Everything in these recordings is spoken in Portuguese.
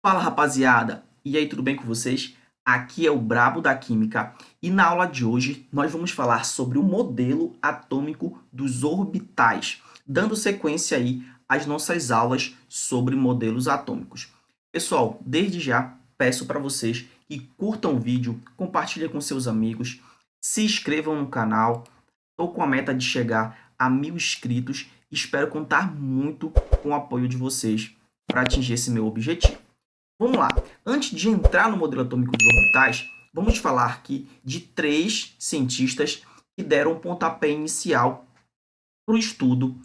Fala, rapaziada! E aí, tudo bem com vocês? Aqui é o Brabo da Química e na aula de hoje nós vamos falar sobre o modelo atômico dos orbitais, dando sequência aí às nossas aulas sobre modelos atômicos. Pessoal, desde já peço para vocês que curtam o vídeo, compartilhem com seus amigos, se inscrevam no canal. Estou com a meta de chegar a 1000 inscritos e espero contar muito com o apoio de vocês para atingir esse meu objetivo. Vamos lá. Antes de entrar no modelo atômico dos orbitais, vamos falar aqui de três cientistas que deram um pontapé inicial para o estudo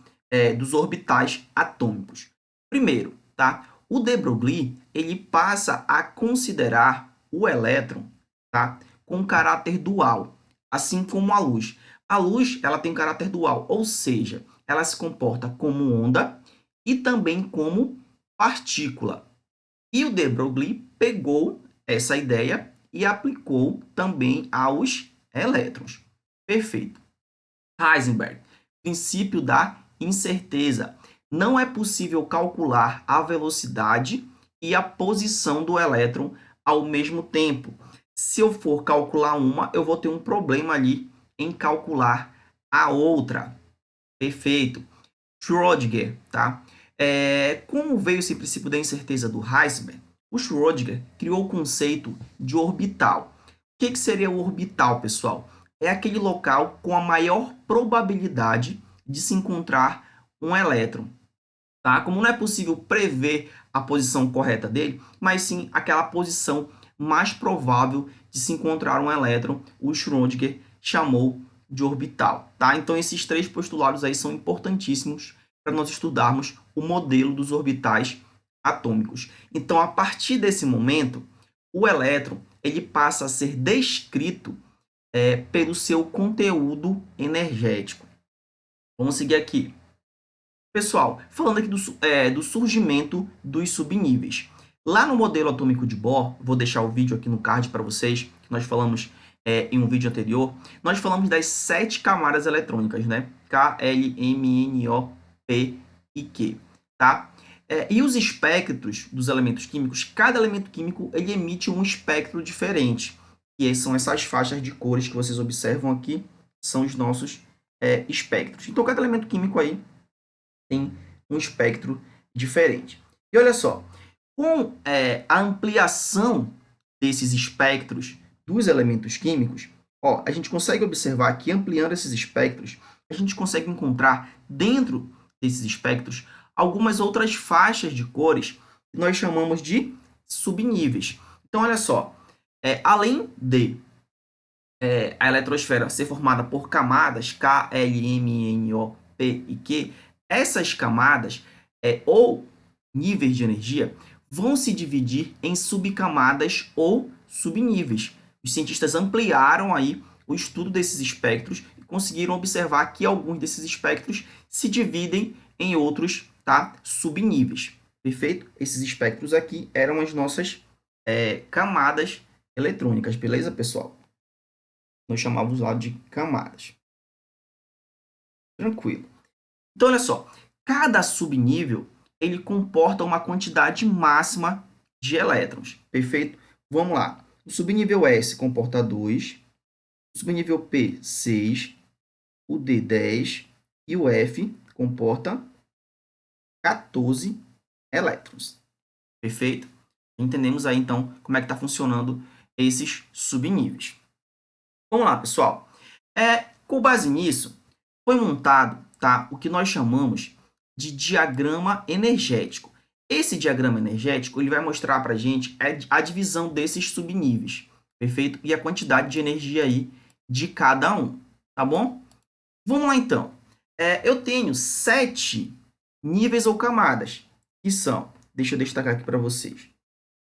dos orbitais atômicos. Primeiro, tá? O de Broglie, ele passa a considerar o elétron, tá, com caráter dual, assim como a luz. A luz, ela tem caráter dual, ou seja, ela se comporta como onda e também como partícula. E o de Broglie pegou essa ideia e aplicou também aos elétrons. Perfeito. Heisenberg, princípio da incerteza. Não é possível calcular a velocidade e a posição do elétron ao mesmo tempo. Se eu for calcular uma, eu vou ter um problema ali em calcular a outra. Perfeito. Schrödinger, tá? Como veio esse princípio da incerteza do Heisenberg, o Schrödinger criou o conceito de orbital. O que seria o orbital, pessoal? É aquele local com a maior probabilidade de se encontrar um elétron. Tá? Como não é possível prever a posição correta dele, mas sim aquela posição mais provável de se encontrar um elétron, o Schrödinger chamou de orbital. Tá? Então, esses três postulados aí são importantíssimos para nós estudarmos o modelo dos orbitais atômicos. Então, a partir desse momento, o elétron ele passa a ser descrito pelo seu conteúdo energético. Vamos seguir aqui. Pessoal, falando aqui do surgimento dos subníveis. Lá no modelo atômico de Bohr, vou deixar o vídeo aqui no card para vocês, que nós falamos em um vídeo anterior, nós falamos das 7 camadas eletrônicas, né? K, L, M, N, O, P e Q, tá? E os espectros dos elementos químicos, cada elemento químico ele emite um espectro diferente. E são essas faixas de cores que vocês observam aqui, são os nossos espectros. Então, cada elemento químico aí tem um espectro diferente. E olha só, com a ampliação desses espectros dos elementos químicos, ó, a gente consegue observar que ampliando esses espectros, a gente consegue encontrar dentro desses espectros algumas outras faixas de cores que nós chamamos de subníveis. Então, olha só, além de a eletrosfera ser formada por camadas K, L, M, N, O, P e Q, essas camadas ou níveis de energia vão se dividir em subcamadas ou subníveis. Os cientistas ampliaram aí o estudo desses espectros e conseguiram observar que alguns desses espectros se dividem em outros, tá, subníveis. Perfeito? Esses espectros aqui eram as nossas camadas eletrônicas, beleza, pessoal? Nós chamávamos lá de camadas. Tranquilo. Então, olha só. Cada subnível ele comporta uma quantidade máxima de elétrons. Perfeito? Vamos lá. O subnível S comporta 2, o subnível P, 6, o D, 10 e o F comporta 14 elétrons. Perfeito? Entendemos aí, então, como é que está funcionando esses subníveis. Vamos lá, pessoal. Com base nisso, foi montado, tá, o que nós chamamos de diagrama energético. Esse diagrama energético ele vai mostrar para a gente a divisão desses subníveis, perfeito? E a quantidade de energia aí de cada um, tá bom? Vamos lá, então. Eu tenho 7 níveis ou camadas, que são, deixa eu destacar aqui para vocês,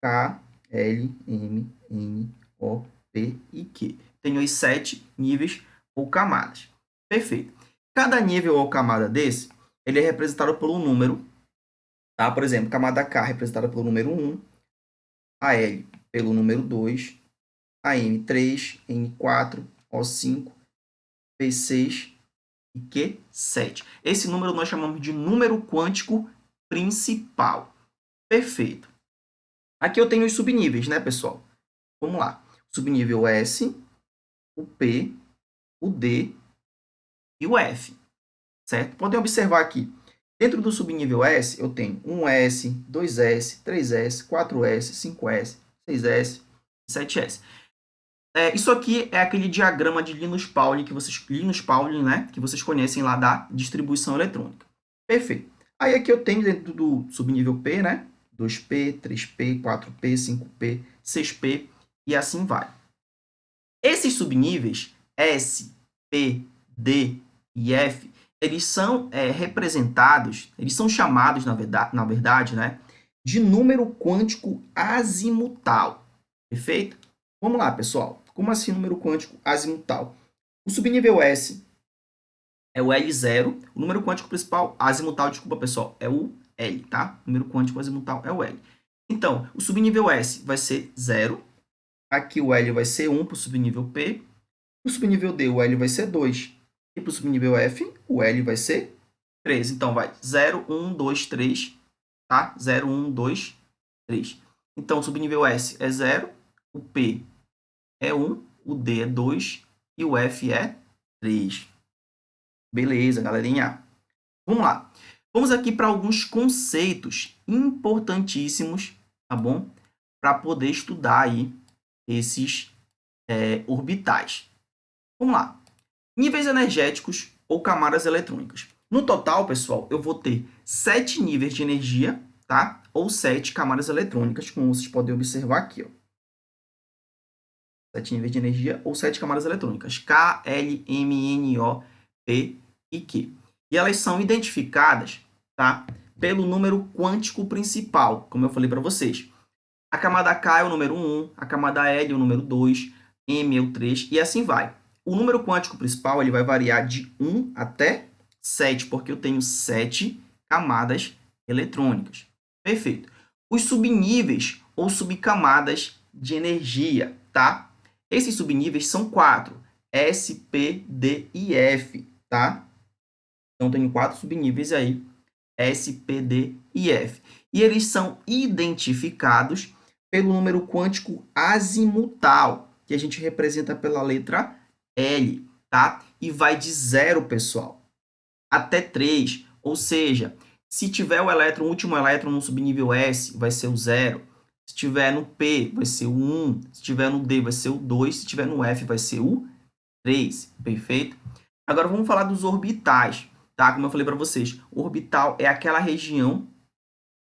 K, L, M, N, O, P e Q. Tenho aí 7 níveis ou camadas. Perfeito. Cada nível ou camada desse, ele é representado por um número. Tá? Por exemplo, camada K representada pelo número 1, a L pelo número 2, a M 3, N 4, O 5, P 6 e Q 7. Esse número nós chamamos de número quântico principal. Perfeito. Aqui eu tenho os subníveis, né, pessoal? Vamos lá. Subnível S, o P, o D e o F, certo? Podem observar aqui. Dentro do subnível S, eu tenho 1S, 2S, 3S, 4S, 5S, 6S, 7S. Isso aqui é aquele diagrama de Linus Pauling né, que vocês conhecem lá da distribuição eletrônica. Perfeito. Aí aqui eu tenho dentro do subnível P, né, 2P, 3P, 4P, 5P, 6P e assim vai. Esses subníveis S, P, D e F, eles são representados, eles são chamados, na verdade, né, de número quântico azimutal. Perfeito? Vamos lá, pessoal. Como assim número quântico azimutal? O subnível S é o L0. O número quântico principal, azimutal, desculpa, pessoal, é o L, tá? O número quântico azimutal é o L. Então, o subnível S vai ser 0. Aqui o L vai ser 1 para o subnível P. Para o subnível D, o L vai ser 2. E para o subnível F, o L vai ser 3. Então, vai 0, 1, 2, 3. Tá? 0, 1, 2, 3. Então, o subnível S é 0. O P é 1. O D é 2. E o F é 3. Beleza, galerinha. Vamos lá. Vamos aqui para alguns conceitos importantíssimos, tá bom? Para poder estudar aí esses orbitais. Vamos lá. Níveis energéticos ou camadas eletrônicas. No total, pessoal, eu vou ter 7 níveis de energia, tá? Ou 7 camadas eletrônicas, como vocês podem observar aqui, ó. 7 níveis de energia ou 7 camadas eletrônicas. K, L, M, N, O, P e Q. E elas são identificadas, tá? Pelo número quântico principal, como eu falei para vocês. A camada K é o número 1, a camada L é o número 2, M é o 3 e assim vai. O número quântico principal ele vai variar de 1 até 7, porque eu tenho 7 camadas eletrônicas. Perfeito. Os subníveis ou subcamadas de energia, tá? Esses subníveis são 4, S, P, D e F, tá? Então, tenho 4 subníveis aí, S, P, D e F. E eles são identificados pelo número quântico azimutal, que a gente representa pela letra L, tá? E vai de 0, pessoal, até 3. Ou seja, se tiver o último elétron no subnível S, vai ser o 0. Se tiver no P, vai ser o 1. Se tiver no D, vai ser o 2. Se tiver no F, vai ser o 3. Perfeito? Agora vamos falar dos orbitais, tá? Como eu falei para vocês, o orbital é aquela região,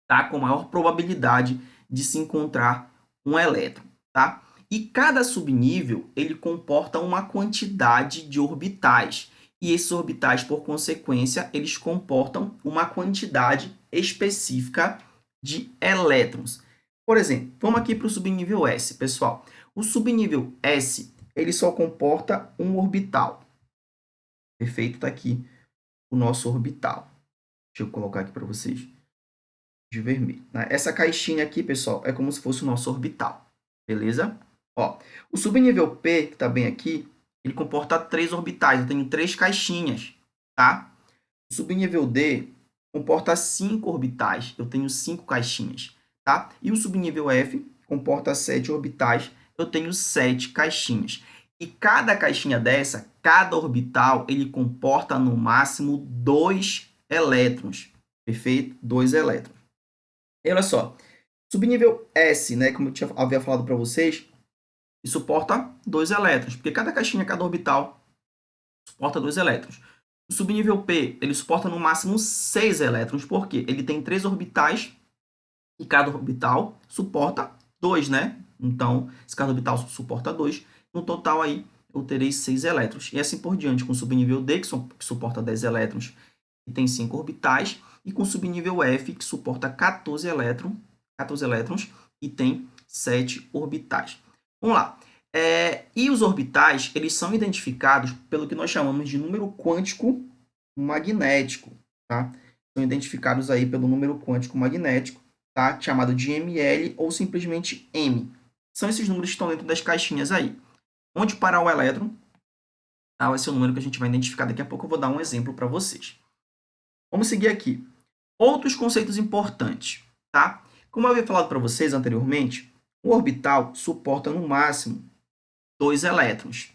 tá, com maior probabilidade de se encontrar um elétron, tá? E cada subnível, ele comporta uma quantidade de orbitais. E esses orbitais, por consequência, eles comportam uma quantidade específica de elétrons. Por exemplo, vamos aqui para o subnível S, pessoal. O subnível S, ele só comporta um orbital. Perfeito? Está aqui o nosso orbital. Deixa eu colocar aqui para vocês de vermelho, né? Essa caixinha aqui, pessoal, é como se fosse o nosso orbital. Beleza? Ó, o subnível P, que está bem aqui, ele comporta 3 orbitais. Eu tenho 3 caixinhas, tá? O subnível D comporta 5 orbitais. Eu tenho 5 caixinhas, tá? E o subnível F comporta 7 orbitais. Eu tenho 7 caixinhas. E cada caixinha dessa, cada orbital, ele comporta no máximo 2 elétrons. Perfeito? 2 elétrons. E olha só, subnível S, né, como eu havia falado para vocês, suporta 2 elétrons, porque cada caixinha, cada orbital suporta 2 elétrons. O subnível P, ele suporta no máximo 6 elétrons, porque ele tem 3 orbitais e cada orbital suporta 2, né? Então, se cada orbital suporta 2, no total aí eu terei 6 elétrons. E assim por diante, com o subnível D, que suporta 10 elétrons e tem 5 orbitais, e com o subnível F, que suporta 14 elétrons e tem 7 orbitais. Vamos lá. E os orbitais, eles são identificados pelo que nós chamamos de número quântico magnético, tá? São identificados aí pelo número quântico magnético, tá? Chamado de ML ou simplesmente M. São esses números que estão dentro das caixinhas aí. Onde parar o elétron, tá? Vai ser o número que a gente vai identificar. Daqui a pouco eu vou dar um exemplo para vocês. Vamos seguir aqui. Outros conceitos importantes, tá? Como eu havia falado para vocês anteriormente, o orbital suporta no máximo 2 elétrons.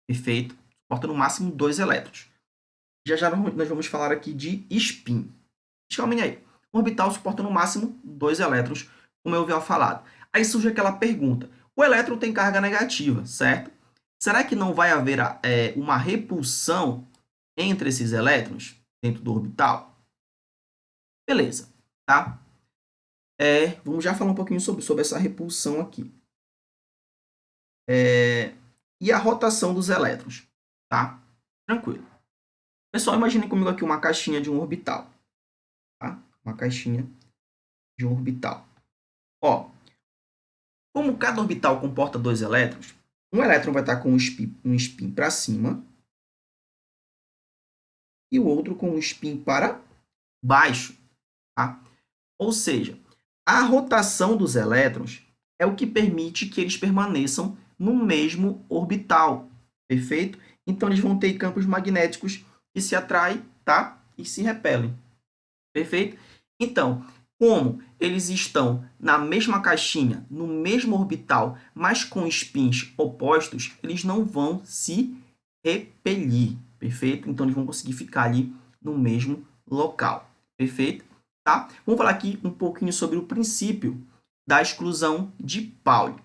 Perfeito? Suporta no máximo 2 elétrons. Já já nós vamos falar aqui de spin. Calma aí. O orbital suporta no máximo 2 elétrons, como eu havia falado. Aí surge aquela pergunta. O elétron tem carga negativa, certo? Será que não vai haver uma repulsão entre esses elétrons dentro do orbital? Beleza, tá? Vamos já falar um pouquinho sobre essa repulsão aqui. E a rotação dos elétrons, tá? Tranquilo. Pessoal, imaginem comigo aqui uma caixinha de um orbital, tá? Uma caixinha de um orbital. Ó, como cada orbital comporta 2 elétrons, um elétron vai estar com um spin para cima e o outro com um spin para baixo, tá? Ou seja, a rotação dos elétrons é o que permite que eles permaneçam no mesmo orbital, perfeito? Então, eles vão ter campos magnéticos que se atraem, tá? E se repelem, perfeito? Então, como eles estão na mesma caixinha, no mesmo orbital, mas com spins opostos, eles não vão se repelir, perfeito? Então, eles vão conseguir ficar ali no mesmo local, perfeito? Tá? Vamos falar aqui um pouquinho sobre o princípio da exclusão de Pauli.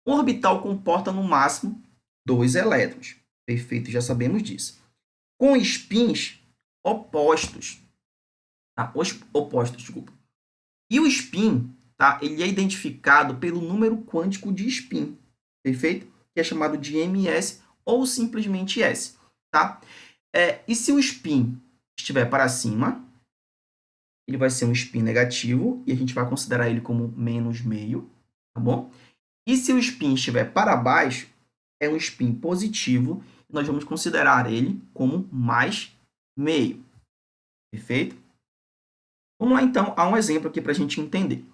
Um orbital comporta no máximo 2 elétrons, perfeito? Já sabemos disso. Com spins opostos, tá? Opostos, desculpa. E o spin, tá? Ele é identificado pelo número quântico de spin, perfeito? Que é chamado de ms ou simplesmente s, tá? E se o spin estiver para cima, ele vai ser um spin negativo e a gente vai considerar ele como menos meio, tá bom? E se o spin estiver para baixo, é um spin positivo e nós vamos considerar ele como mais meio, perfeito? Vamos lá, então, a um exemplo aqui para a gente entender.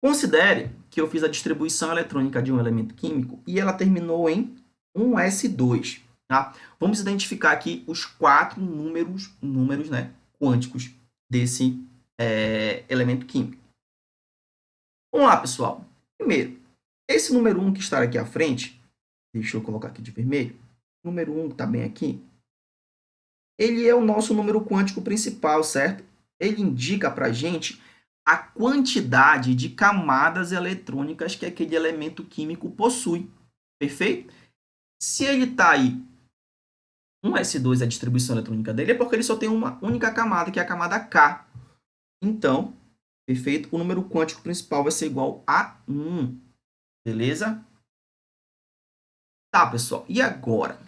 Considere que eu fiz a distribuição eletrônica de um elemento químico e ela terminou em 1s2. Tá? Vamos identificar aqui os 4 números né, quânticos desse elemento químico. Vamos lá, pessoal. Primeiro, esse número 1 que está aqui à frente, deixa eu colocar aqui de vermelho, o número 1 que está bem aqui, ele é o nosso número quântico principal, certo? Ele indica para a gente a quantidade de camadas eletrônicas que aquele elemento químico possui. Perfeito? Se ele está aí, 1s2 é a distribuição eletrônica dele, é porque ele só tem uma única camada, que é a camada K. Então, perfeito? O número quântico principal vai ser igual a 1. Beleza? Tá, pessoal. E agora?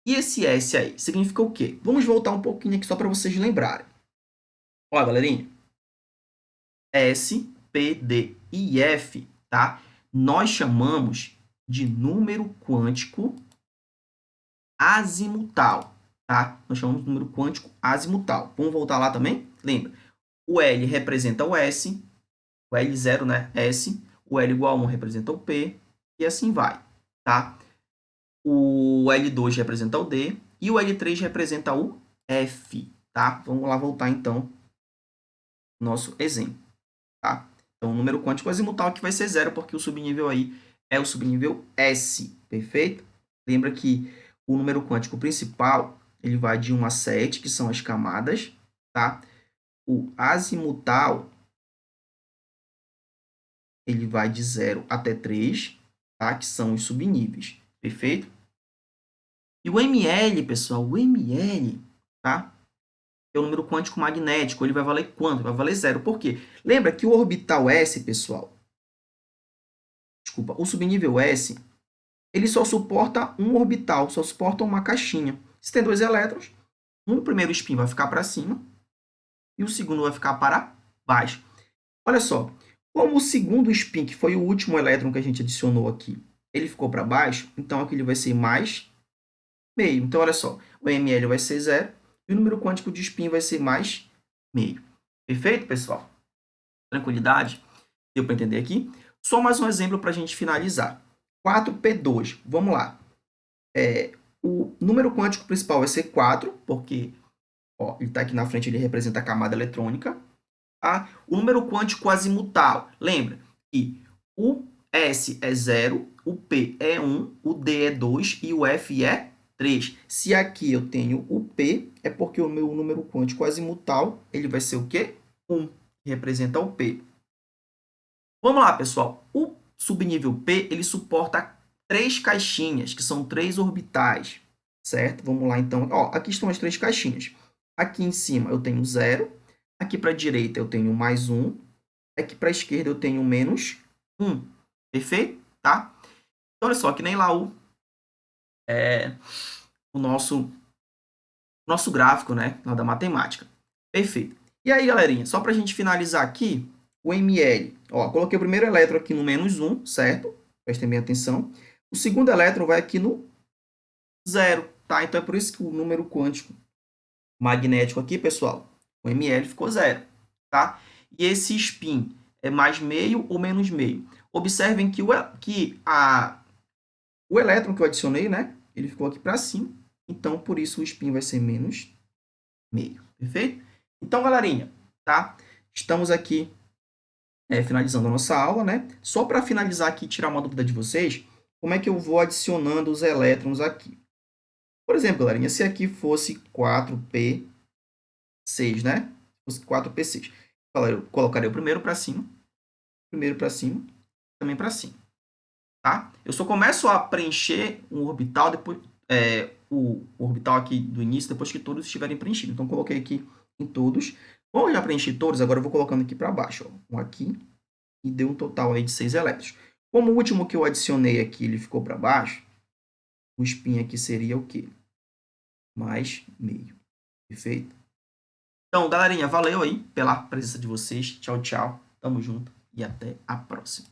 E esse S aí? Significa o quê? Vamos voltar um pouquinho aqui só para vocês lembrarem. Ó, galerinha. S, P, D e F, tá? Nós chamamos de número quântico azimutal, tá? Nós chamamos de número quântico azimutal. Vamos voltar lá também? Lembra? O L representa o S, o L0, né? S, o L igual a 1 representa o P, e assim vai, tá? O L2 representa o D e o L3 representa o F, tá? Vamos lá voltar, então, nosso exemplo, tá? Então, o número quântico azimutal aqui vai ser 0, porque o subnível aí é o subnível S, perfeito? Lembra que o número quântico principal, ele vai de 1 a 7, que são as camadas, tá? O azimutal, ele vai de 0 até 3, tá? Que são os subníveis, perfeito? E o ml, pessoal, o ml, tá? É o número quântico magnético, ele vai valer quanto? Vai valer 0. Por quê? Lembra que o orbital S, pessoal, desculpa, o subnível S, ele só suporta um orbital, só suporta uma caixinha. Se tem 2 elétrons, um primeiro spin vai ficar para cima e o segundo vai ficar para baixo. Olha só, como o segundo spin, que foi o último elétron que a gente adicionou aqui, ele ficou para baixo, então aqui ele vai ser mais meio. Então, olha só, o ml vai ser 0 e o número quântico de spin vai ser mais meio. Perfeito, pessoal? Tranquilidade? Deu para entender aqui? Só mais um exemplo para a gente finalizar. 4p2, vamos lá. O número quântico principal vai ser 4, porque ó, ele está aqui na frente, ele representa a camada eletrônica. Tá? O número quântico azimutal, lembra que o S é 0, o P é 1, o D é 2 e o F é 3. Se aqui eu tenho o P, é porque o meu número quântico azimutal ele vai ser o quê? 1, que representa o P. Vamos lá, pessoal. O subnível P ele suporta 3 caixinhas, que são 3 orbitais, certo? Vamos lá, então. Ó, aqui estão as 3 caixinhas. Aqui em cima eu tenho 0, aqui para a direita eu tenho mais 1, aqui para a esquerda eu tenho menos 1. Perfeito? Tá? Então, olha só, que nem lá o nosso gráfico, né? Lá da matemática. Perfeito. E aí, galerinha, só para a gente finalizar aqui, o ml. Ó, coloquei o primeiro elétron aqui no menos 1, certo? Prestem bem atenção. O segundo elétron vai aqui no 0, tá? Então, é por isso que o número quântico magnético aqui, pessoal, o ml ficou 0, tá? E esse spin é mais meio ou menos meio. Observem que o elétron que eu adicionei, né? Ele ficou aqui para cima. Então, por isso, o spin vai ser menos meio. Perfeito? Então, galerinha, tá? Estamos aqui finalizando a nossa aula, né? Só para finalizar aqui e tirar uma dúvida de vocês, como é que eu vou adicionando os elétrons aqui? Por exemplo, galerinha, se aqui fosse 4p6, né? Fosse 4p6. Eu colocaria o primeiro para cima, também para cima, tá? Eu só começo a preencher um orbital depois, o orbital aqui do início, depois que todos estiverem preenchidos. Então, coloquei aqui em todos. Como eu já preenchi todos, agora eu vou colocando aqui para baixo. Ó. Um aqui, e deu um total aí de 6 elétrons. Como o último que eu adicionei aqui, ele ficou para baixo, o spin aqui seria o quê? Mais meio. Perfeito? Então, galerinha, valeu aí pela presença de vocês. Tchau, tchau. Tamo junto e até a próxima.